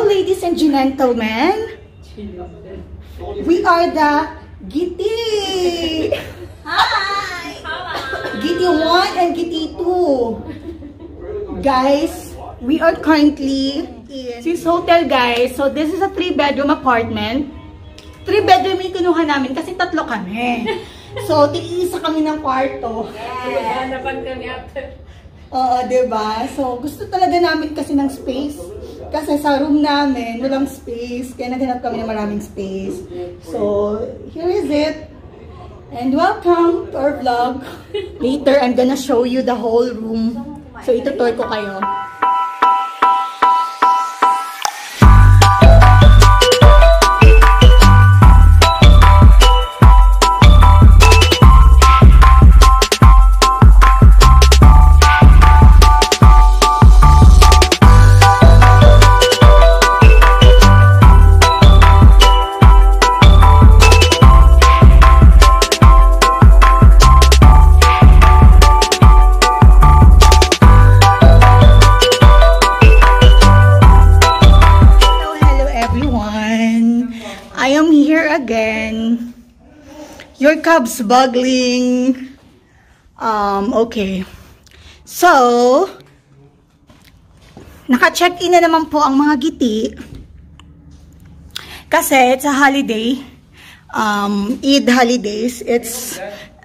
ladies and gentlemen. We are the Giti. Hi! Giti 1 and Giti 2. Guys, we are currently in this hotel, guys. So, this is a 3-bedroom apartment. 3-bedroom yung kinuha namin kasi 3 kami. So, tiisa kami ng kwarto. Hanapan kami after. Oo, diba? So, gusto talaga namin kasi ng space. Kasi sa room namin, walang space. Kaya naghanap kami ng maraming space. So, here is it. And welcome to our vlog. Later, I'm gonna show you the whole room. So, itutour ko kayo. Again, your Cubs buggling. Okay. So, naka-check-in na naman po ang mga Giti. Kasi it's a holiday. Eid holidays. It's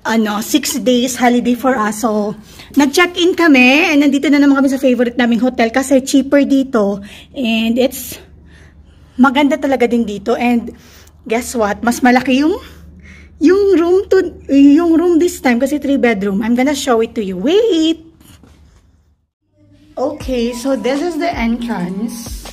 6 days holiday for us. So, nag-check-in kami and nandito na naman kami sa favorite naming hotel kasi cheaper dito. And it's maganda talaga din dito. And guess what? Mas malaki yung room this time kasi 3-bedroom. I'm gonna show it to you. Wait! Okay, so this is the entrance.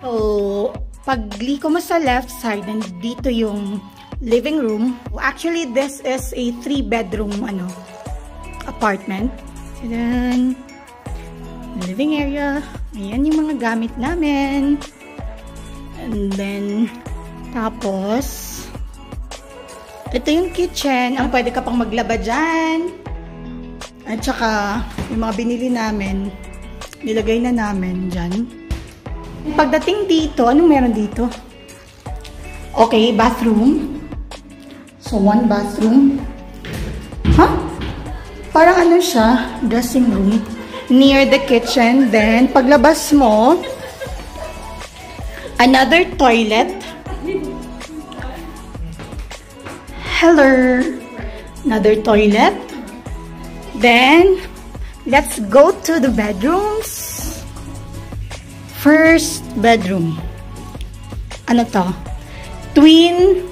So, pagliko mo sa left side, nandito yung living room. Actually, this is a 3-bedroom apartment. So then, living area. Ayan yung mga gamit namin. And then, tapos, ito yung kitchen. Ang pwede ka pang maglaba dyan. At saka, yung mga binili namin, nilagay na namin dyan. Pagdating dito, anong meron dito? Okay, bathroom. So, 1 bathroom. Huh? Parang siya, dressing room. Near the kitchen. Then, paglabas mo, another toilet. Hello. Another toilet. Then, let's go to the bedrooms. First bedroom. Ano to? Twin.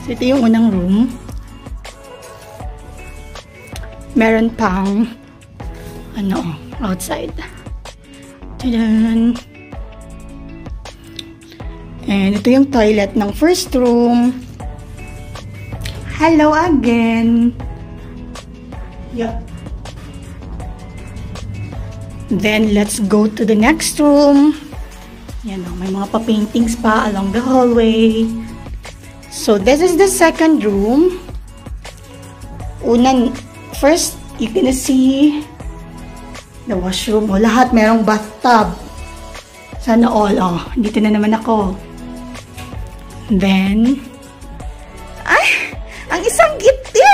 So, ito yung unang room. Meron pang outside. Tadaan. And ito yung toilet ng first room. Hello again. Yep. Then, let's go to the next room. Yan o, may mga pa-paintings pa along the hallway. So, this is the second room. First, you gonna see the washroom. O, lahat merong bathtub. Sana all. Dito na naman ako. Then, ang isang Giti!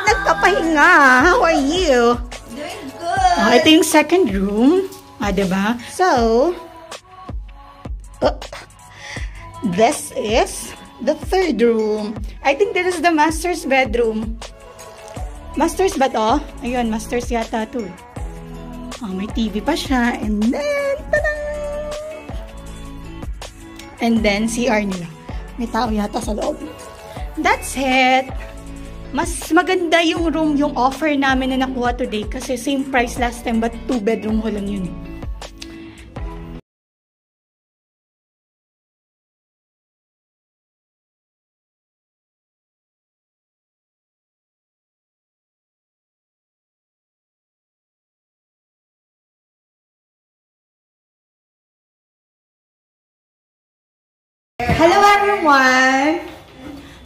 Nagpapahinga. How are you? Doing good! Ito yung second room. Diba? So, this is the third room. I think this is the master's bedroom. Master's ba to? Ayun, master's yata to. May TV pa siya. And then, tada! And then, CR nila. May tao yata sa loob. That's it. Mas maganda yung room, yung offer namin na nakuha today kasi same price last time but 2-bedroom ho lang yun. Hello everyone!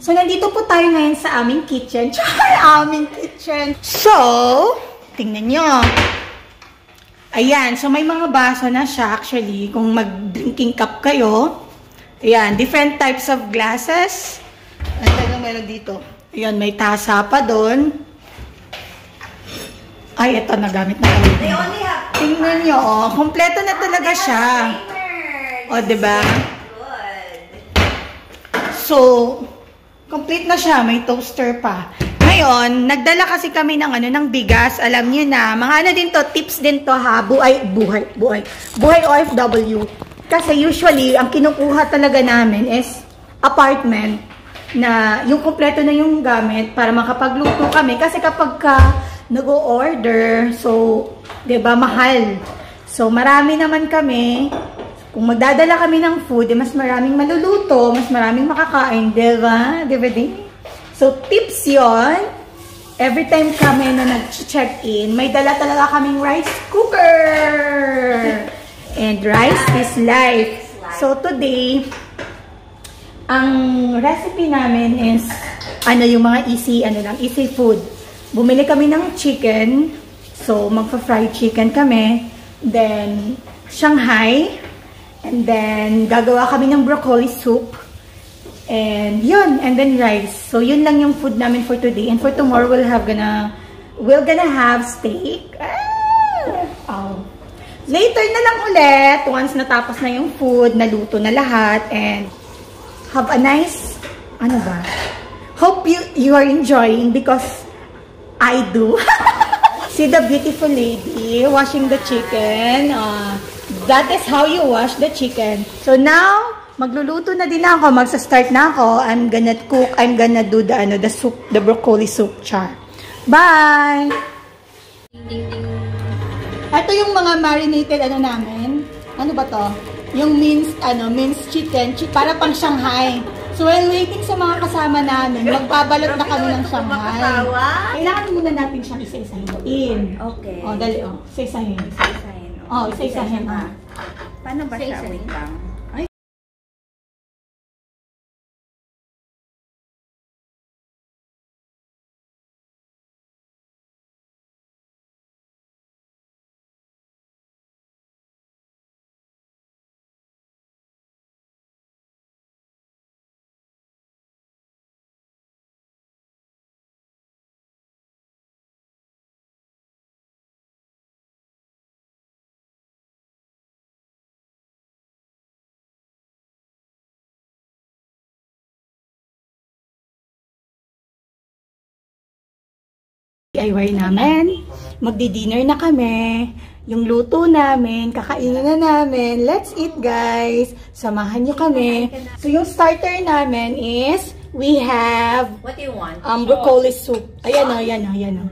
So, nandito po tayo ngayon sa aming kitchen. Aming kitchen. So, tingnan nyo. Ayan, so may mga baso na siya actually. Kung mag-drinking cup kayo. Ayan, different types of glasses. Ano talagang meron dito? Ayan, may tasa pa doon. Ay, ito, nagamit na kami. They only have... Tingnan nyo, oh. Kompleto na talaga siya. O, diba? Good. So, complete na siya. May toaster pa. Ngayon, nagdala kasi kami ng ng bigas. Alam niyo na, mga ano din to, tips din to ha. Buhay OFW. Kasi usually, ang kinukuha talaga namin is apartment na yung kompleto na yung gamit para makapagluto kami. Kasi kapag ka nag-o-order, so, 'di ba, mahal. So, marami naman kami. Kung magdadala kami ng food, mas maraming maluluto, mas maraming makakain, 'di ba? So, tips 'yon. Every time kami na nag-check-in, may dala talaga kaming rice cooker. And rice is life. So, today, ang recipe namin is yung mga easy food. Bumili kami ng chicken. So, magpa-fried chicken kami. Then, Shanghai. And then, gagawa kami ng broccoli soup. And, yun. And then, rice. So, yun lang yung food namin for today. And for tomorrow, we're gonna have steak. Later na lang ulit. Once natapos na yung food, naluto na lahat. And, have a nice, hope you are enjoying because I do. See the beautiful lady washing the chicken. That is how you wash the chicken. So now, magluluto na din ako. Magsa-start na ako. I'm gonna cook. I'm gonna do the soup, the broccoli soup char. Bye! Ito yung mga marinated namin. Ano ba to? Yung minced chicken. Para pang Shanghai. So, while waiting sa mga kasama namin, magbabalot na kami ng Shanghai. Kailangan muna natin siyang isa-isahin. Okay. O, dali, o. Isa-isahin. Isa-isahin. O, isa-isahin. Paano ba siya? Wait lang. DIY namin. Magdi-dinner na kami. Yung luto namin, kakainin na namin. Let's eat, guys. Samahan nyo kami. So, yung starter namin is, we have what do you want? Broccoli soup. Ayan o, ayan o.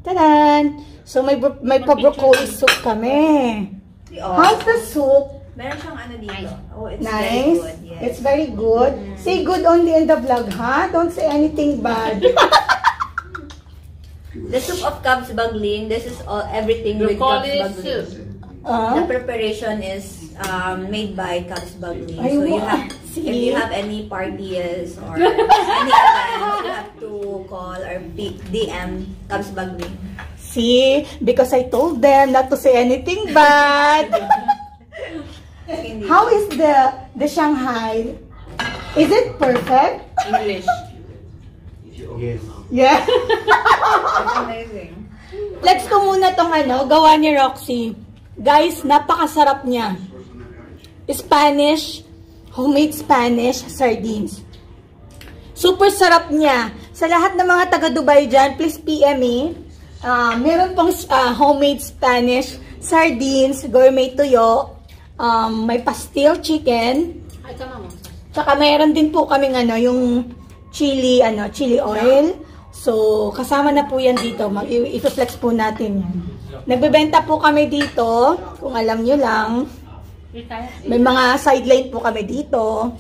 Tadan! So, may pa-broccoli soup kami. How's the soup? Meron siyang dito. Oh, it's nice. Very good. Yes. It's very good. Say good only in the vlog, ha? Don't say anything bad. The soup of Cubs Bagling. This is everything with Cubs Bagling. The preparation is made by Cubs Bagling. So you have, if you have any parties or any events, you have to call or DM Cubs Bagling. See, because I told them not to say anything bad. How is the Shanghai? Is it perfect? English. Yes. Yeah. It's amazing. Let's go muna tong gawa ni Roxy. Guys, napakasarap niya. Spanish, homemade Spanish sardines. Super sarap niya. Sa lahat ng mga taga Dubai dyan, please PM me. Meron pong homemade Spanish sardines, gourmet tuyo, may pastil chicken. Tsaka meron din po kaming yung chili oil. So, kasama na po yan dito. I-flex po natin yan. Nagbebenta po kami dito. Kung alam nyo lang. May mga sideline po kami dito.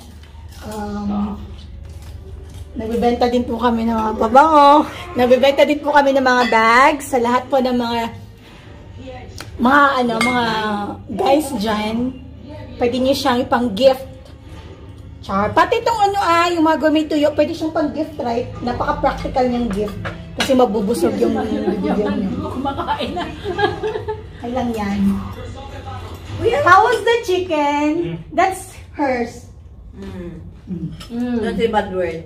Nagbebenta din po kami ng mga pabango. Nagbebenta din po kami ng mga bags. Sa lahat po ng mga guys dyan. Pwede nyo siyang ipang gift. Char. Pati itong yung mga gourmet tuyo, pwede siyang pang gift, right? Napaka-practical niyang gift. Kasi mabubusog yung bibigyan niyo. Kumakain na. Okay lang yan. How was the chicken? That's hers. Don't say bad word.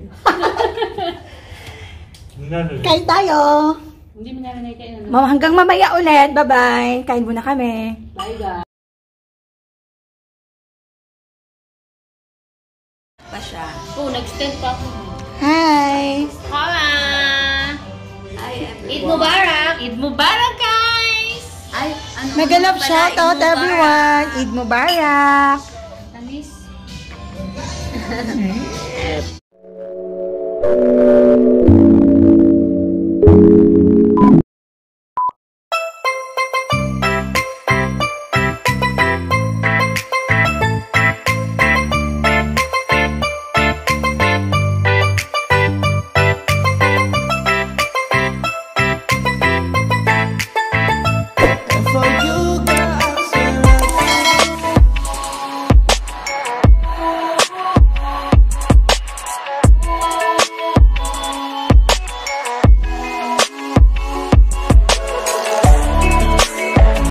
Kain tayo. Hindi mo namin kain. Hanggang mamaya ulit. Bye-bye. Kain muna kami. Bye, guys. Pa siya. Oh, nag-stand pa ako. Hi. Hola! Hi, everyone. Eid Mubarak! Eid Mubarak, guys! Ay, ano Megalove pala, shout out Eid Mubarak. everyone. Eid Mubarak. Tamis.